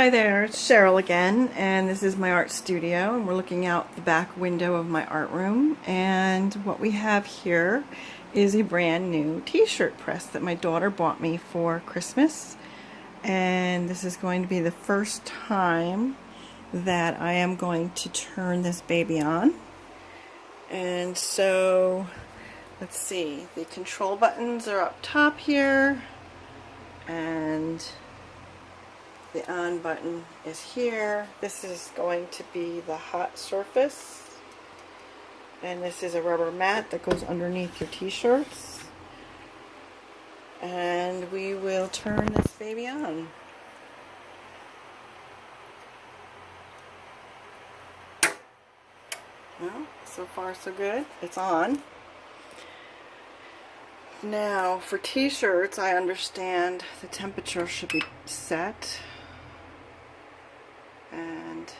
Hi there, it's Cheryl again, and this is my art studio, and we're looking out the back window of my art room, and what we have here is a brand new t-shirt press that my daughter bought me for Christmas, and this is going to be the first time that I am going to turn this baby on. And so let's see, the control buttons are up top here, and the on button is here. This is going to be the hot surface, and this is a rubber mat that goes underneath your t-shirts, and we will turn this baby on. Well, so far so good. It's on. Now for t-shirts, I understand the temperature should be set, and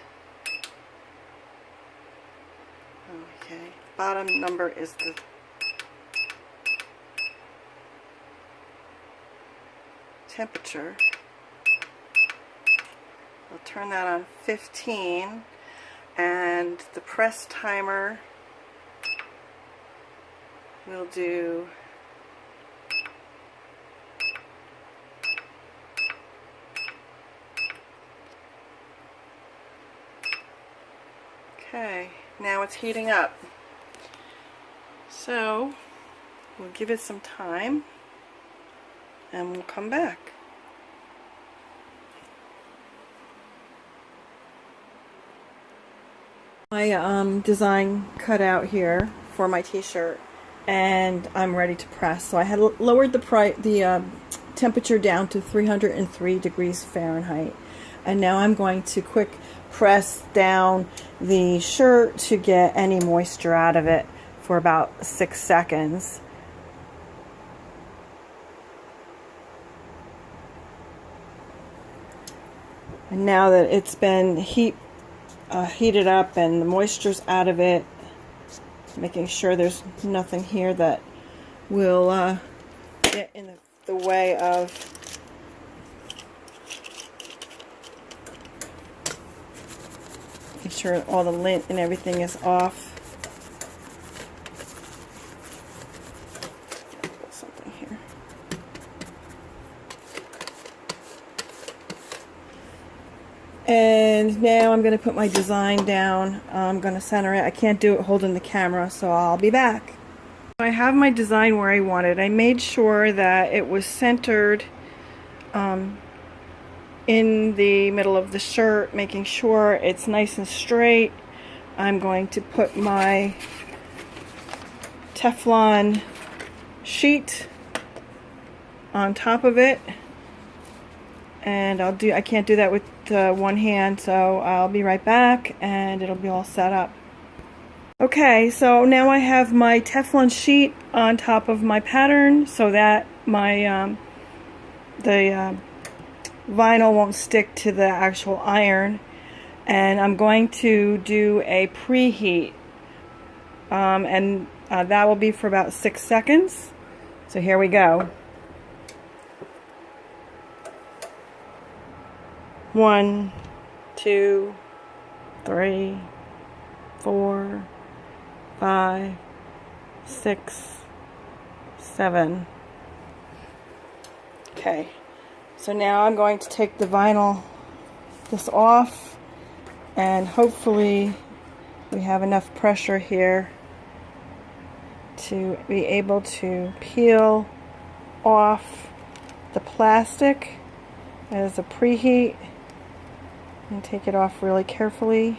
okay, bottom number is the temperature. I'll turn that on 15, and the press timer will do okay. Now it's heating up, so we'll give it some time and we'll come back. My design cut out here for my t-shirt, and I'm ready to press. So I had lowered the temperature down to 303 degrees Fahrenheit, and now I'm going to quick press down the shirt to get any moisture out of it for about 6 seconds. And now that it's been heated up and the moisture's out of it, making sure there's nothing here that will get in the way of making sure all the lint and everything is off. Put something here. And now I'm going to put my design down. I'm going to center it. I can't do it holding the camera, so I'll be back. I have my design where I want it. I made sure that it was centered in the middle of the shirt, making sure it's nice and straight. I'm going to put my Teflon sheet on top of it, and I can't do that with one hand, so I'll be right back and it'll be all set up. Okay, so now I have my Teflon sheet on top of my pattern so that my the vinyl won't stick to the actual iron, and I'm going to do a preheat, and that will be for about 6 seconds. So here we go. 1, 2, 3, 4, 5, 6, 7. Okay, so now I'm going to take the vinyl this off, and hopefully we have enough pressure here to be able to peel off the plastic as a preheat, and take it off really carefully.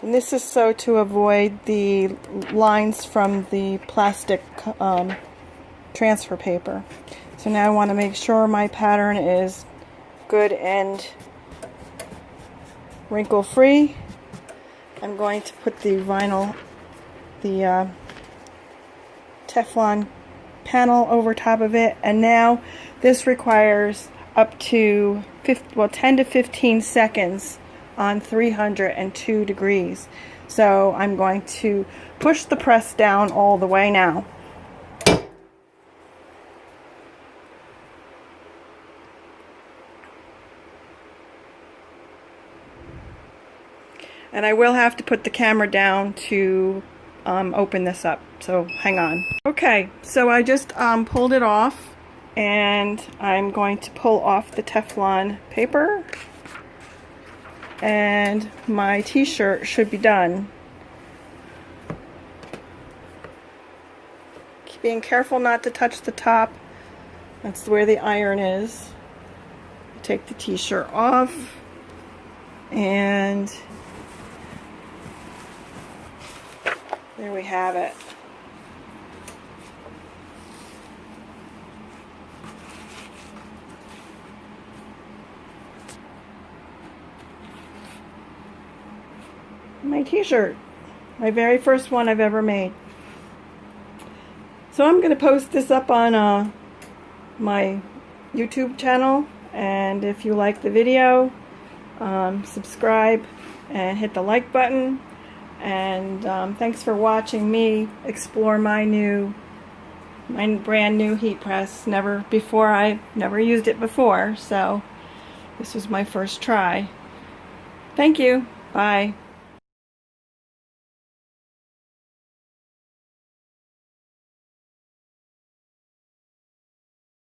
And this is so to avoid the lines from the plastic transfer paper. So now I want to make sure my pattern is good and wrinkle free. I'm going to put the vinyl, the Teflon panel over top of it, and now this requires up to 10 to 15 seconds on 302 degrees. So I'm going to push the press down all the way now. And I will have to put the camera down to open this up, so hang on. Okay, so I just pulled it off, and I'm going to pull off the Teflon paper, and my t-shirt should be done. Being careful not to touch the top. That's where the iron is. Take the t-shirt off, and there we have it. My t-shirt. My very first one I've ever made. So I'm going to post this up on my YouTube channel, and if you like the video, subscribe and hit the like button. And thanks for watching me explore my brand new heat press. I never used it before, so this was my first try. Thank you. Bye.